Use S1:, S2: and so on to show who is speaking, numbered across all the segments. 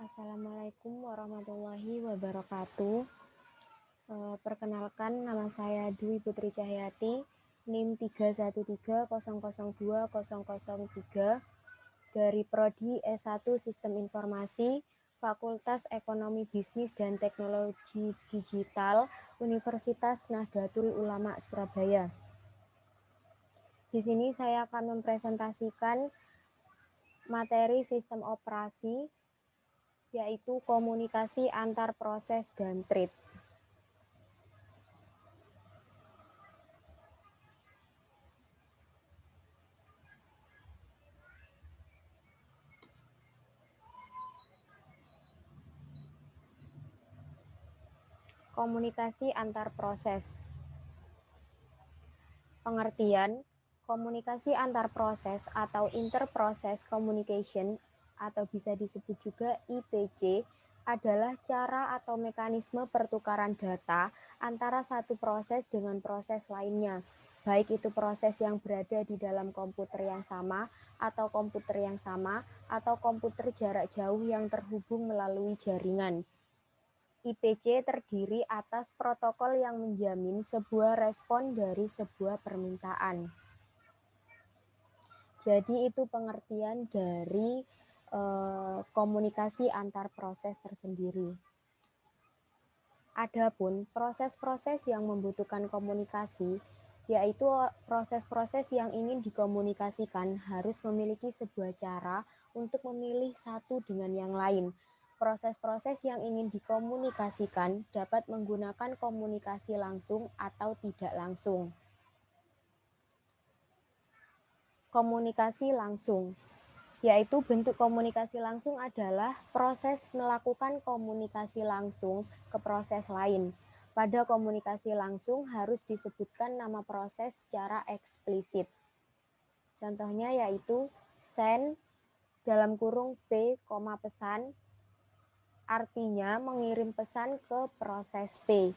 S1: Assalamualaikum warahmatullahi wabarakatuh. Perkenalkan, nama saya Dwi Putri Cahyati, NIM 313002003 dari Prodi S1 Sistem Informasi, Fakultas Ekonomi Bisnis dan Teknologi Digital, Universitas Nahdlatul Ulama Surabaya. Di sini saya akan mempresentasikan materi sistem operasi, yaitu komunikasi antar proses dan thread. Komunikasi antar proses. Pengertian, komunikasi antar proses atau interprocess communication atau bisa disebut juga IPC adalah cara atau mekanisme pertukaran data antara satu proses dengan proses lainnya, baik itu proses yang berada di dalam komputer yang sama atau komputer yang sama atau komputer jarak jauh yang terhubung melalui jaringan. IPC terdiri atas protokol yang menjamin sebuah respon dari sebuah permintaan. Jadi itu pengertian dari komunikasi antar proses tersendiri. Adapun proses-proses yang membutuhkan komunikasi, yaitu proses-proses yang ingin dikomunikasikan harus memiliki sebuah cara untuk memilih satu dengan yang lain. Proses-proses yang ingin dikomunikasikan dapat menggunakan komunikasi langsung atau tidak langsung. Komunikasi langsung, yaitu bentuk komunikasi langsung adalah proses melakukan komunikasi langsung ke proses lain. Pada komunikasi langsung harus disebutkan nama proses secara eksplisit. Contohnya yaitu send dalam kurung P, pesan, artinya mengirim pesan ke proses P.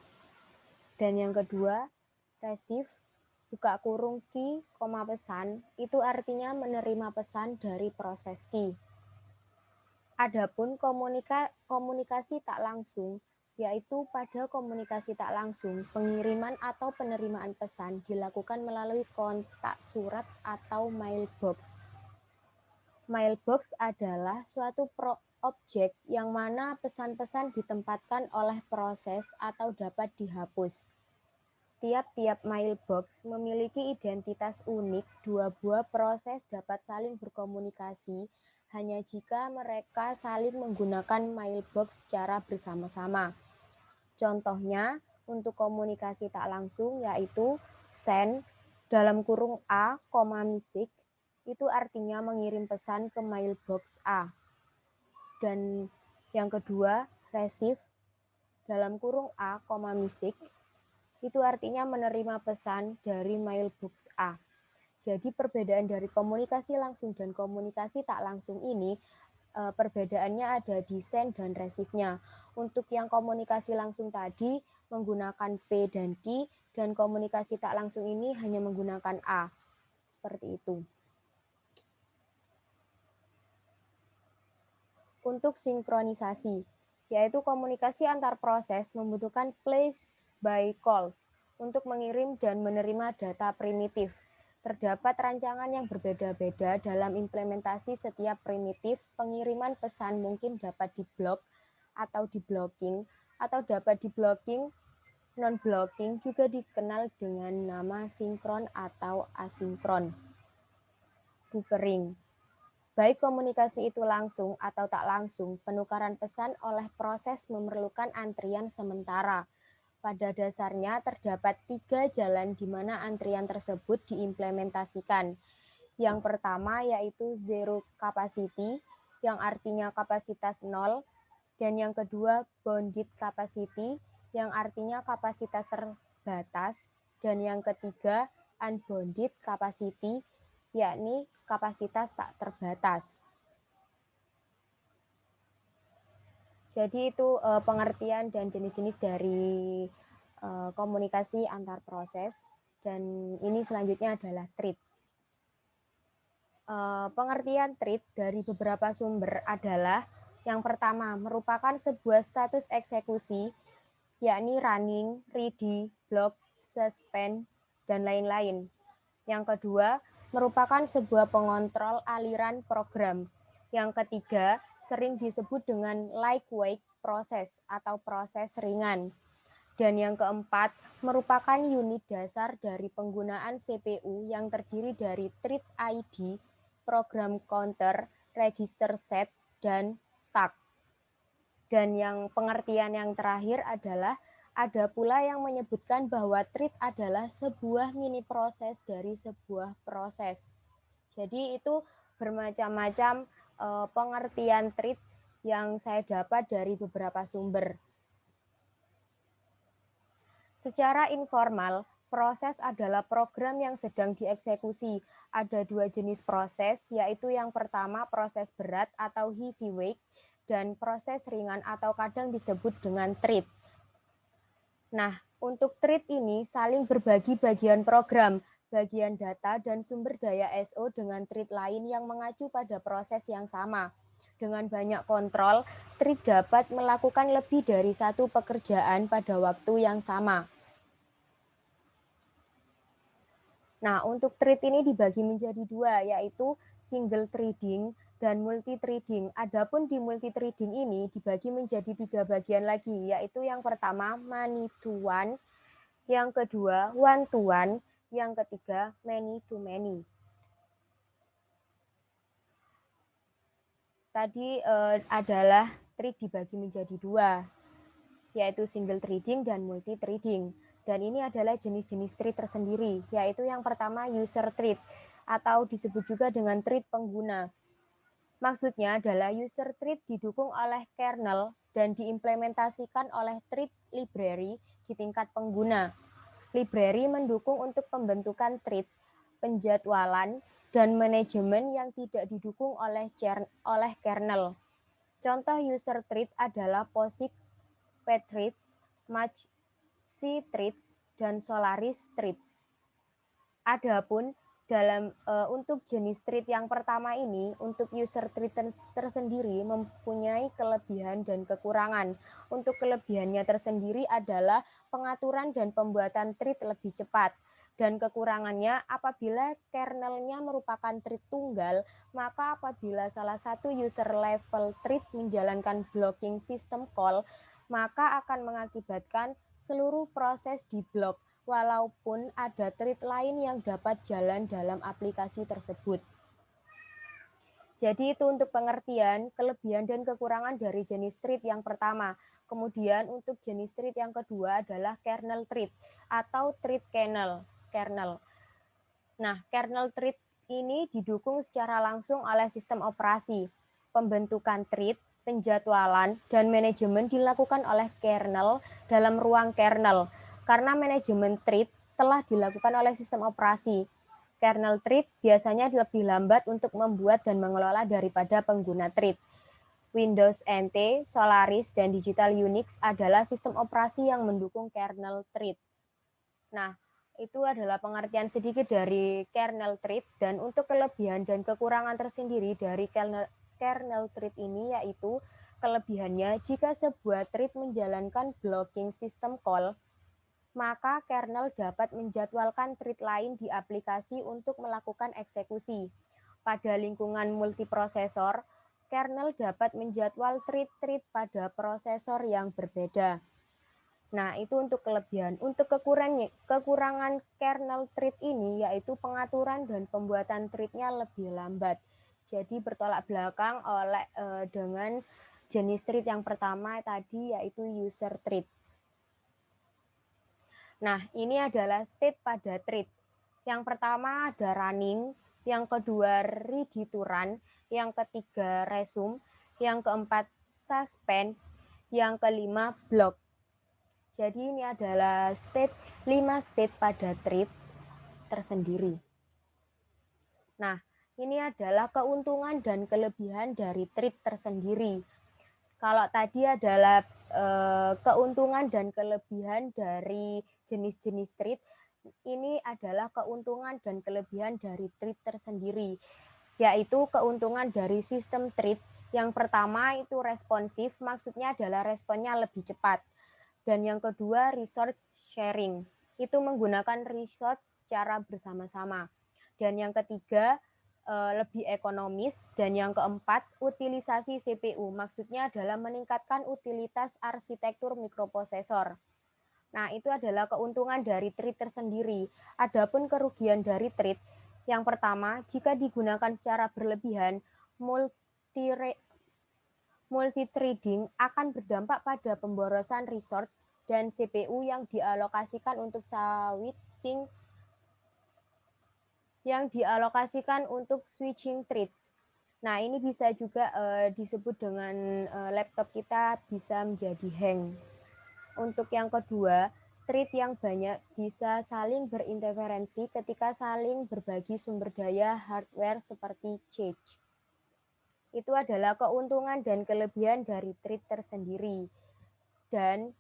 S1: Dan yang kedua, receive, buka kurung key, pesan, itu artinya menerima pesan dari proses key. Adapun komunikasi tak langsung, yaitu pada komunikasi tak langsung, pengiriman atau penerimaan pesan dilakukan melalui kontak surat atau mailbox. Mailbox adalah suatu objek yang mana pesan-pesan ditempatkan oleh proses atau dapat dihapus. Tiap-tiap mailbox memiliki identitas unik. Dua buah proses dapat saling berkomunikasi hanya jika mereka saling menggunakan mailbox secara bersama-sama. Contohnya, untuk komunikasi tak langsung yaitu send dalam kurung A, message, itu artinya mengirim pesan ke mailbox A. Dan yang kedua, receive dalam kurung A, message, itu artinya menerima pesan dari mailbox A. Jadi perbedaan dari komunikasi langsung dan komunikasi tak langsung ini, perbedaannya ada di send dan receive-nya. Untuk yang komunikasi langsung tadi menggunakan P dan Q, dan komunikasi tak langsung ini hanya menggunakan A. Seperti itu. Untuk sinkronisasi, yaitu komunikasi antar proses membutuhkan place by calls untuk mengirim dan menerima data primitif. Terdapat rancangan yang berbeda-beda dalam implementasi setiap primitif. Pengiriman pesan mungkin dapat di-block atau di-blocking, atau dapat di-blocking, non-blocking juga dikenal dengan nama sinkron atau asinkron. Buffering. Baik komunikasi itu langsung atau tak langsung, penukaran pesan oleh proses memerlukan antrian sementara. Pada dasarnya terdapat 3 jalan di mana antrian tersebut diimplementasikan. Yang pertama yaitu zero capacity, yang artinya kapasitas 0, dan yang kedua bounded capacity, yang artinya kapasitas terbatas, dan yang ketiga unbounded capacity, yakni kapasitas tak terbatas. Jadi itu pengertian dan jenis-jenis dari komunikasi antar proses, dan ini selanjutnya adalah thread. Pengertian thread dari beberapa sumber adalah Yang pertama, merupakan sebuah status eksekusi, yakni running, ready, block, suspend, dan lain-lain. Yang kedua, merupakan sebuah pengontrol aliran program. Yang ketiga, sering disebut dengan lightweight proses atau proses ringan. Dan yang keempat, merupakan unit dasar dari penggunaan CPU yang terdiri dari treat ID, program counter, register set, dan stack. Dan yang pengertian yang terakhir adalah ada pula yang menyebutkan bahwa treat adalah sebuah mini proses dari sebuah proses. Jadi itu bermacam-macam pengertian treat yang saya dapat dari beberapa sumber. Secara informal, proses adalah program yang sedang dieksekusi. Ada dua jenis proses, yaitu yang pertama proses berat atau heavyweight, dan proses ringan atau kadang disebut dengan treat. Nah, untuk treat ini saling berbagi bagian program, bagian data, dan sumber daya SO dengan treat lain yang mengacu pada proses yang sama. Dengan banyak kontrol, treat dapat melakukan lebih dari satu pekerjaan pada waktu yang sama. Nah, untuk treat ini dibagi menjadi dua, yaitu single threading dan multi threading. Adapun di multi threading ini dibagi menjadi tiga bagian lagi, yaitu yang pertama many to one, yang kedua one to one, yang ketiga many to many. Tadi adalah treat dibagi menjadi dua, yaitu single threading dan multi threading. Dan ini adalah jenis-jenis treat tersendiri, yaitu yang pertama user treat atau disebut juga dengan treat pengguna. Maksudnya adalah user treat didukung oleh kernel dan diimplementasikan oleh treat library di tingkat pengguna. Library mendukung untuk pembentukan treat, penjadwalan, dan manajemen yang tidak didukung oleh kernel. Contoh user treat adalah POSIX, PET-treats, MACH-treats, dan Solaris-treats. Adapun untuk jenis treat yang pertama ini, untuk user treat tersendiri mempunyai kelebihan dan kekurangan. Untuk kelebihannya tersendiri adalah pengaturan dan pembuatan treat lebih cepat. Dan kekurangannya, apabila kernelnya merupakan treat tunggal, maka apabila salah satu user level treat menjalankan blocking system call, maka akan mengakibatkan seluruh proses diblok, walaupun ada treat lain yang dapat jalan dalam aplikasi tersebut. Jadi itu untuk pengertian, kelebihan dan kekurangan dari jenis treat yang pertama. Kemudian untuk jenis treat yang kedua adalah kernel treat atau treat kernel. Nah, kernel treat ini didukung secara langsung oleh sistem operasi. Pembentukan treat, penjadwalan, dan manajemen dilakukan oleh kernel dalam ruang kernel. Karena manajemen treat telah dilakukan oleh sistem operasi. Kernel treat biasanya lebih lambat untuk membuat dan mengelola daripada pengguna treat. Windows NT, Solaris, dan Digital Unix adalah sistem operasi yang mendukung kernel treat. Nah, itu adalah pengertian sedikit dari kernel treat, dan untuk kelebihan dan kekurangan tersendiri dari kernel treat ini yaitu kelebihannya jika sebuah treat menjalankan blocking system call, maka kernel dapat menjadwalkan treat lain di aplikasi untuk melakukan eksekusi. Pada lingkungan multiprosesor, kernel dapat menjadwal treat-treat pada prosesor yang berbeda. Nah, itu untuk kelebihan. Untuk kekurangan kernel treat ini yaitu pengaturan dan pembuatan treatnya lebih lambat. Jadi bertolak belakang dengan jenis treat yang pertama tadi yaitu user treat. Nah, ini adalah state pada treat. Yang pertama ada running, yang kedua ready to run, yang ketiga resume, yang keempat suspend, yang kelima block. Jadi ini adalah 5 state pada treat tersendiri. Nah, ini adalah keuntungan dan kelebihan dari treat tersendiri. Kalau tadi adalah keuntungan dan kelebihan dari jenis-jenis treat, ini adalah keuntungan dan kelebihan dari treat tersendiri, yaitu keuntungan dari sistem treat Yang pertama itu responsif, maksudnya adalah responnya lebih cepat. Dan yang kedua resource sharing, itu menggunakan resource secara bersama-sama. Dan yang ketiga lebih ekonomis. Dan yang keempat utilisasi CPU, maksudnya adalah meningkatkan utilitas arsitektur mikroprosesor. Nah, itu adalah keuntungan dari thread tersendiri. Adapun kerugian dari thread, yang pertama, jika digunakan secara berlebihan, multithreading akan berdampak pada pemborosan resource dan CPU yang dialokasikan untuk switching threads. Nah, ini bisa juga disebut dengan laptop kita bisa menjadi hang. Untuk yang kedua, thread yang banyak bisa saling berinterferensi ketika saling berbagi sumber daya hardware seperti cache. Itu adalah keuntungan dan kelebihan dari thread tersendiri. Dan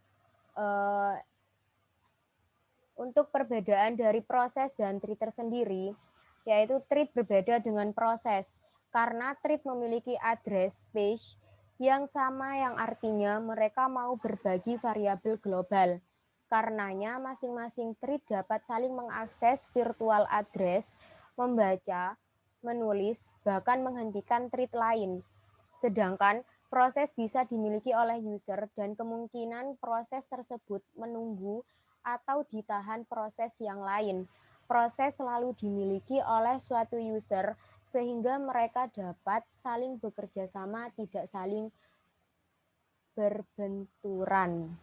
S1: untuk perbedaan dari proses dan thread tersendiri, yaitu thread berbeda dengan proses, karena thread memiliki address space yang sama, yang artinya mereka mau berbagi variabel global. Karenanya masing-masing thread dapat saling mengakses virtual address, membaca, menulis, bahkan menghentikan thread lain. Sedangkan proses bisa dimiliki oleh user dan kemungkinan proses tersebut menunggu atau ditahan proses yang lain. Proses selalu dimiliki oleh suatu user sehingga mereka dapat saling bekerja sama, tidak saling berbenturan.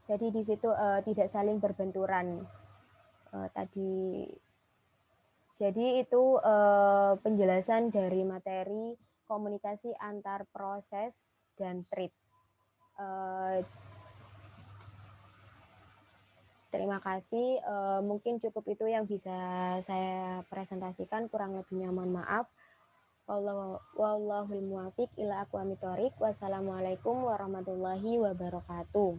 S1: Jadi di situ tidak saling berbenturan tadi. Jadi itu penjelasan dari materi komunikasi antar proses dan thread. Terima kasih. Mungkin cukup itu yang bisa saya presentasikan. Kurang lebihnya mohon maaf. Wallahul muwaffiq ila aqwamit thoriq. Wassalamualaikum warahmatullahi wabarakatuh.